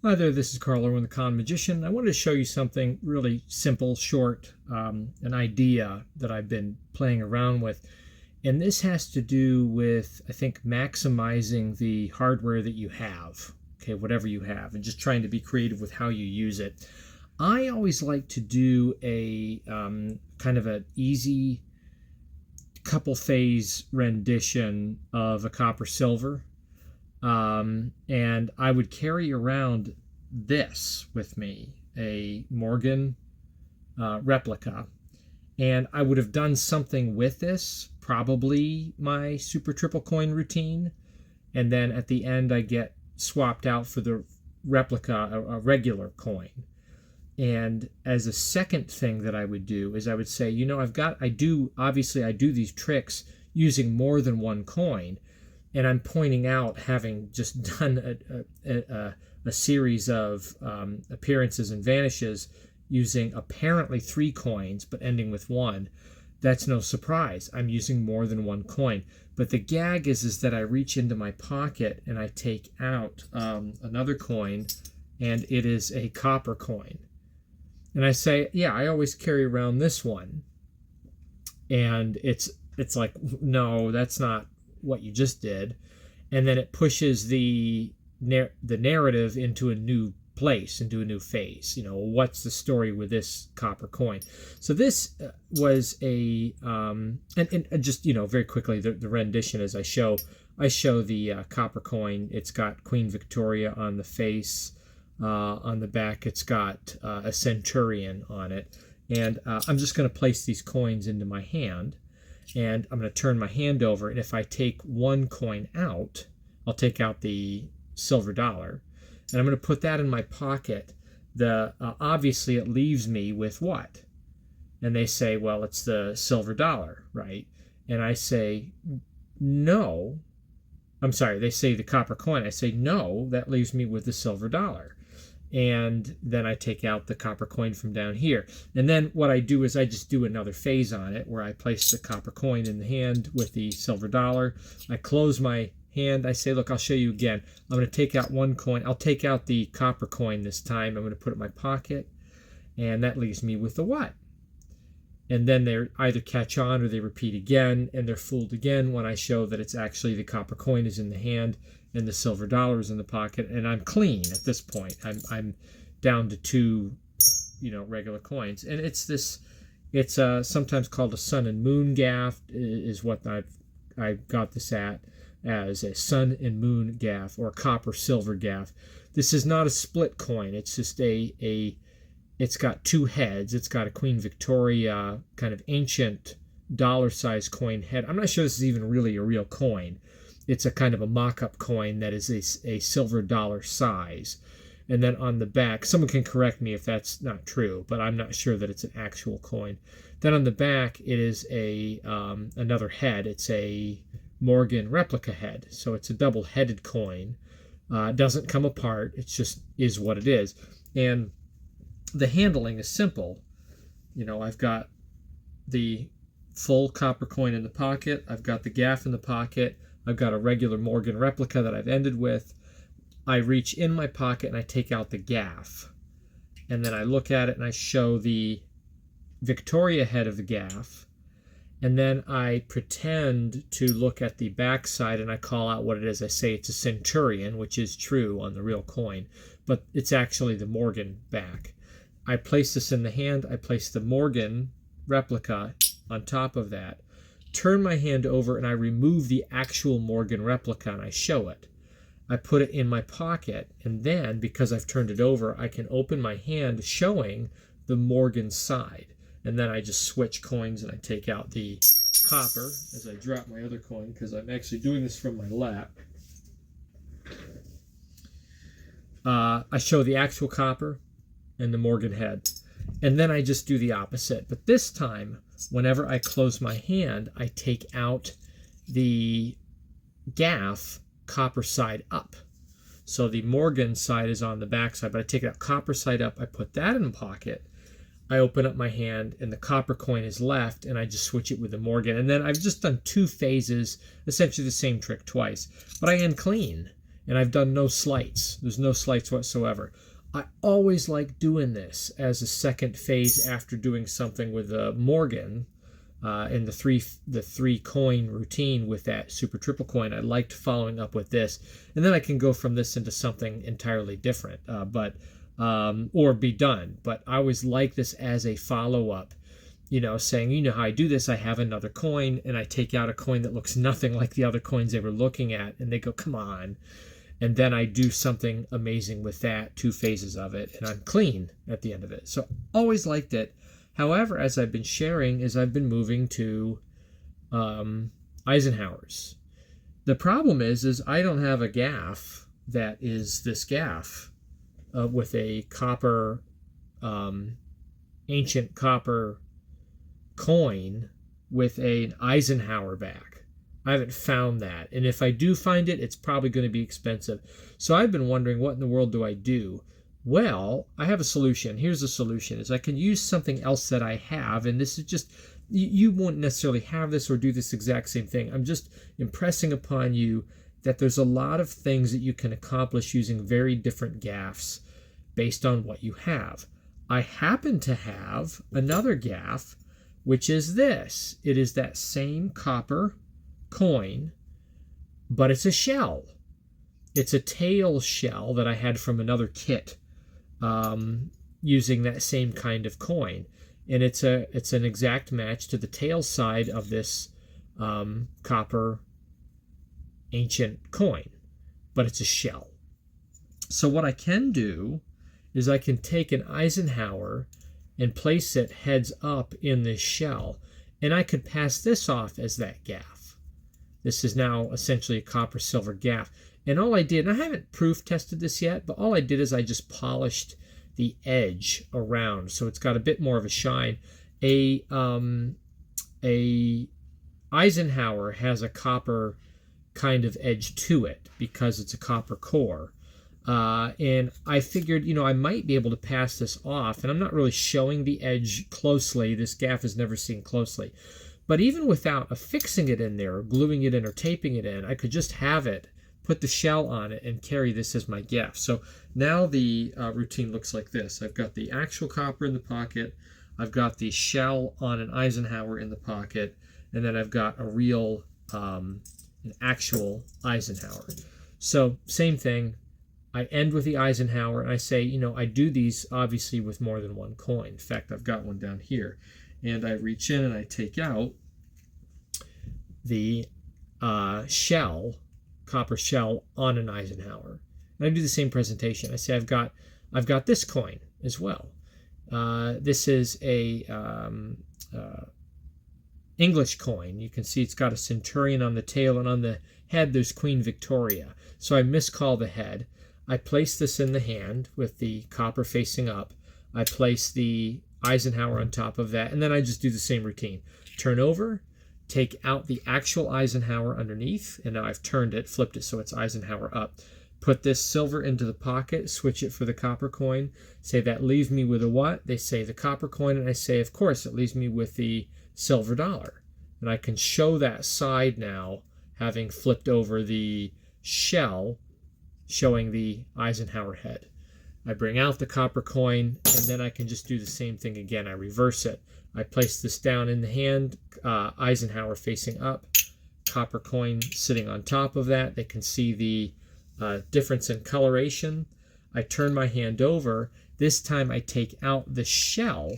Hi there, this is Carl Irwin, the Con Magician. I wanted to show you something really simple, short, an idea that I've been playing around with. And this has to do with, I think, maximizing the hardware that you have, okay, whatever you have, and just trying to be creative with how you use it. I always like to do a kind of an easy couple phase rendition of a copper silver. And I would carry around this with me, a Morgan replica, and I would have done something with this, probably my super triple coin routine, and then at the end I get swapped out for the replica, a regular coin. And as a second thing that I would do is I would say, I do these tricks using more than one coin. And I'm pointing out, having just done a series of appearances and vanishes using apparently 3 coins, but ending with 1. That's no surprise. I'm using more than one coin. But the gag is that I reach into my pocket and I take out another coin, and it is a copper coin. And I say, yeah, I always carry around this one. And it's like, no, that's not what you just did. And then it pushes the narrative into a new place, into a new phase. What's the story with this copper coin? So this was a and just very quickly, the rendition, as I show the copper coin. It's got Queen Victoria on the face. On the back it's got a centurion on it, and I'm just going to place these coins into my hand. And I'm going to turn my hand over, and if I take one coin out, I'll take out the silver dollar, and I'm going to put that in my pocket. Obviously it leaves me with what? And they say, well, it's the silver dollar, right? And I say, no. I'm sorry, they say the copper coin. I say, no, that leaves me with the silver dollar. And then I take out the copper coin from down here. And then what I do is I just do another phase on it, where I place the copper coin in the hand with the silver dollar. I close my hand. I say, look, I'll show you again. I'm going to take out one coin. I'll take out the copper coin this time. I'm going to put it in my pocket. And that leaves me with the what? And then they either catch on or they repeat again, and they're fooled again when I show that it's actually the copper coin is in the hand and the silver dollar is in the pocket, and I'm clean at this point. I'm down to 2, regular coins, and it's sometimes called a sun and moon gaff, is what I got this at, as a sun and moon gaff, or copper silver gaff. This is not a split coin. It's just it's got 2 heads. It's got a Queen Victoria kind of ancient dollar-sized coin head. I'm not sure this is even really a real coin. It's a kind of a mock-up coin that is a silver dollar size. And then on the back, someone can correct me if that's not true, but I'm not sure that it's an actual coin. Then on the back, it is another head. It's a Morgan replica head. So it's a double-headed coin. It doesn't come apart. It just is what it is. And the handling is simple. I've got the full copper coin in the pocket. I've got the gaff in the pocket. I've got a regular Morgan replica that I've ended with. I reach in my pocket and I take out the gaff. And then I look at it and I show the Victoria head of the gaff. And then I pretend to look at the back side and I call out what it is. I say it's a centurion, which is true on the real coin, but it's actually the Morgan back. I place this in the hand. I place the Morgan replica on top of that. Turn my hand over and I remove the actual Morgan replica and I show it. I put it in my pocket, and then because I've turned it over, I can open my hand showing the Morgan side. And then I just switch coins and I take out the copper as I drop my other coin, because I'm actually doing this from my lap. I show the actual copper and the Morgan head. And then I just do the opposite. But this time, whenever I close my hand, I take out the gaff copper side up. So the Morgan side is on the back side, but I take it out copper side up. I put that in the pocket. I open up my hand, and the copper coin is left, and I just switch it with the Morgan. And then I've just done 2 phases, essentially the same trick twice. But I end clean. And I've done no slights. There's no slights whatsoever. I always like doing this as a second phase after doing something with Morgan in the three coin routine with that super triple coin. I liked following up with this, and then I can go from this into something entirely different, or be done. But I always like this as a follow up. Saying, how I do this, I have another coin and I take out a coin that looks nothing like the other coins they were looking at, and they go, come on. And then I do something amazing with that, 2 phases of it, and I'm clean at the end of it. So always liked it. However, as I've been sharing, I've been moving to Eisenhower's. The problem is I don't have a gaff that is this gaff with a copper, ancient copper coin with an Eisenhower back. I haven't found that, and if I do find it, it's probably going to be expensive. So I've been wondering, what in the world do I do? Well, I have a solution. Here's the solution: is I can use something else that I have, and this is just, you won't necessarily have this or do this exact same thing. I'm just impressing upon you that there's a lot of things that you can accomplish using very different gaffs based on what you have. I happen to have another gaff, which is this. It is that same copper coin, but it's a shell. It's a tail shell that I had from another kit, using that same kind of coin, and it's an exact match to the tail side of this copper ancient coin, but it's a shell. So what I can do is I can take an Eisenhower and place it heads up in this shell, and I could pass this off as that gaff. This is now essentially a copper silver gaff. And all I did, and I haven't proof tested this yet, but all I did is I just polished the edge around, so it's got a bit more of a shine. A Eisenhower has a copper kind of edge to it because it's a copper core. And I figured, I might be able to pass this off, and I'm not really showing the edge closely. This gaff is never seen closely. But even without affixing it in there, or gluing it in or taping it in, I could just have it, put the shell on it, and carry this as my gaff. So now the routine looks like this. I've got the actual copper in the pocket, I've got the shell on an Eisenhower in the pocket, and then I've got a real, an actual Eisenhower. So same thing. I end with the Eisenhower, and I say, I do these obviously with more than one coin. In fact, I've got one down here. And I reach in and I take out the shell, copper shell on an Eisenhower. And I do the same presentation. I say I've got this coin as well. This is a English coin. You can see it's got a centurion on the tail, and on the head there's Queen Victoria. So I miscall the head. I place this in the hand with the copper facing up. I place the Eisenhower on top of that, and then I just do the same routine. Turn over, take out the actual Eisenhower underneath, and now I've turned it, flipped it so it's Eisenhower up. Put this silver into the pocket, switch it for the copper coin, say that leaves me with a what? They say the copper coin, and I say, of course, it leaves me with the silver dollar. And I can show that side now, having flipped over the shell, showing the Eisenhower head. I bring out the copper coin, and then I can just do the same thing again. I reverse it. I place this down in the hand, Eisenhower facing up, copper coin sitting on top of that. They can see the difference in coloration. I turn my hand over. This time I take out the shell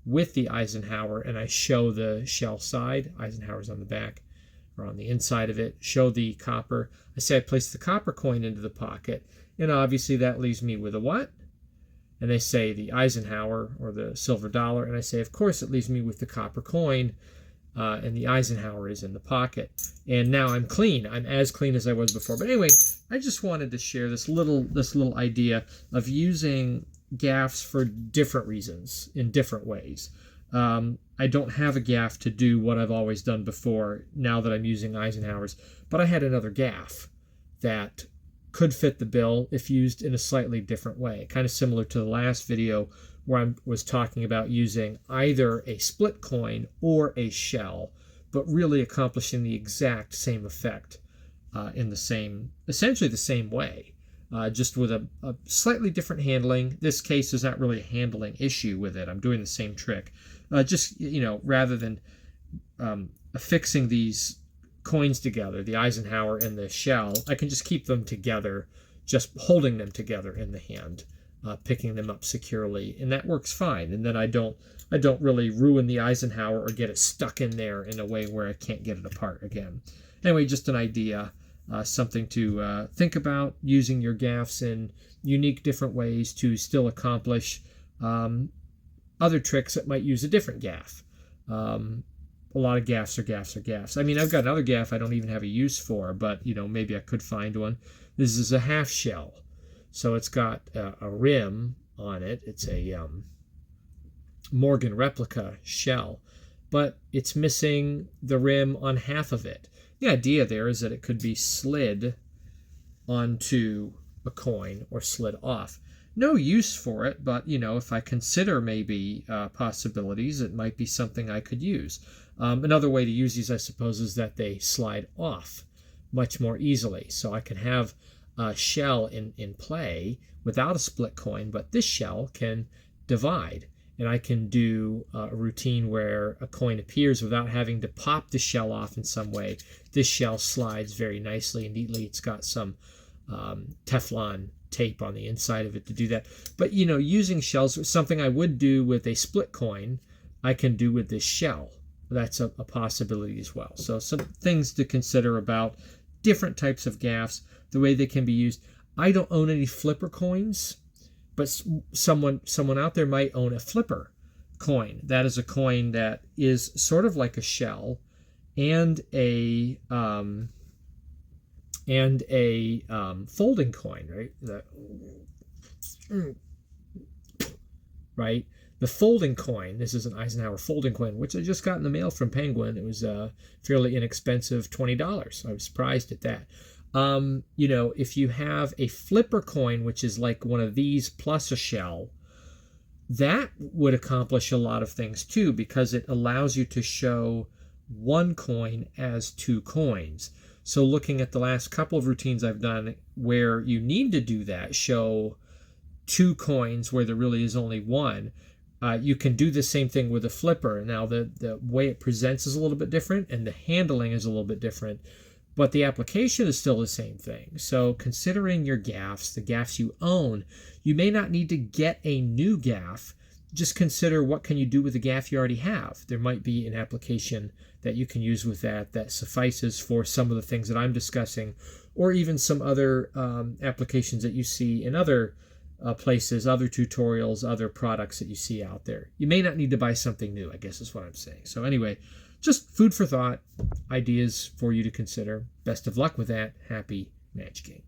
with the Eisenhower, and I show the shell side. Eisenhower's on the back or on the inside of it. Show the copper. I say I place the copper coin into the pocket, and obviously that leaves me with a what? And they say the Eisenhower or the silver dollar, and I say, of course, it leaves me with the copper coin, and the Eisenhower is in the pocket. And now I'm clean. I'm as clean as I was before. But anyway, I just wanted to share this little idea of using gaffs for different reasons in different ways. I don't have a gaff to do what I've always done before now that I'm using Eisenhowers, but I had another gaff that could fit the bill if used in a slightly different way, kind of similar to the last video where I was talking about using either a split coin or a shell, but really accomplishing the exact same effect in essentially the same way, just with a slightly different handling. This case is not really a handling issue with it. I'm doing the same trick. Just, rather than affixing these coins together, the Eisenhower and the shell, I can just keep them together, just holding them together in the hand, picking them up securely, and that works fine. And then I don't really ruin the Eisenhower or get it stuck in there in a way where I can't get it apart again. Anyway, just an idea, something to think about, using your gaffs in unique different ways to still accomplish other tricks that might use a different gaff. A lot of gaffs are gaffs. I mean, I've got another gaff I don't even have a use for, but maybe I could find one. This is a half shell, so it's got a rim on it. It's a Morgan replica shell, but it's missing the rim on half of it. The idea there is that it could be slid onto a coin or slid off. No use for it, but if I consider maybe possibilities, it might be something I could use. Another way to use these, I suppose, is that they slide off much more easily. So I can have a shell in play without a split coin, but this shell can divide. And I can do a routine where a coin appears without having to pop the shell off in some way. This shell slides very nicely and neatly. It's got some Teflon tape on the inside of it to do that. But using shells, something I would do with a split coin, I can do with this shell. That's a possibility as well. So some things to consider about different types of gaffs, the way they can be used. I don't own any flipper coins, but someone out there might own a flipper coin. That is a coin that is sort of like a shell and a folding coin, right? The folding coin, this is an Eisenhower folding coin, which I just got in the mail from Penguin. It was fairly inexpensive, $20. I was surprised at that. If you have a flipper coin, which is like one of these plus a shell, that would accomplish a lot of things too, because it allows you to show one coin as two coins. So looking at the last couple of routines I've done where you need to do that, show two coins where there really is only one, you can do the same thing with a flipper. Now the way it presents is a little bit different and the handling is a little bit different, but the application is still the same thing. So considering your gaffs, the gaffs you own, you may not need to get a new gaff. Just consider what can you do with the gaff you already have. There might be an application that you can use with that suffices for some of the things that I'm discussing, or even some other applications that you see in other places, other tutorials, other products that you see out there. You may not need to buy something new, I guess is what I'm saying. So anyway, just food for thought, ideas for you to consider. Best of luck with that. Happy magicking.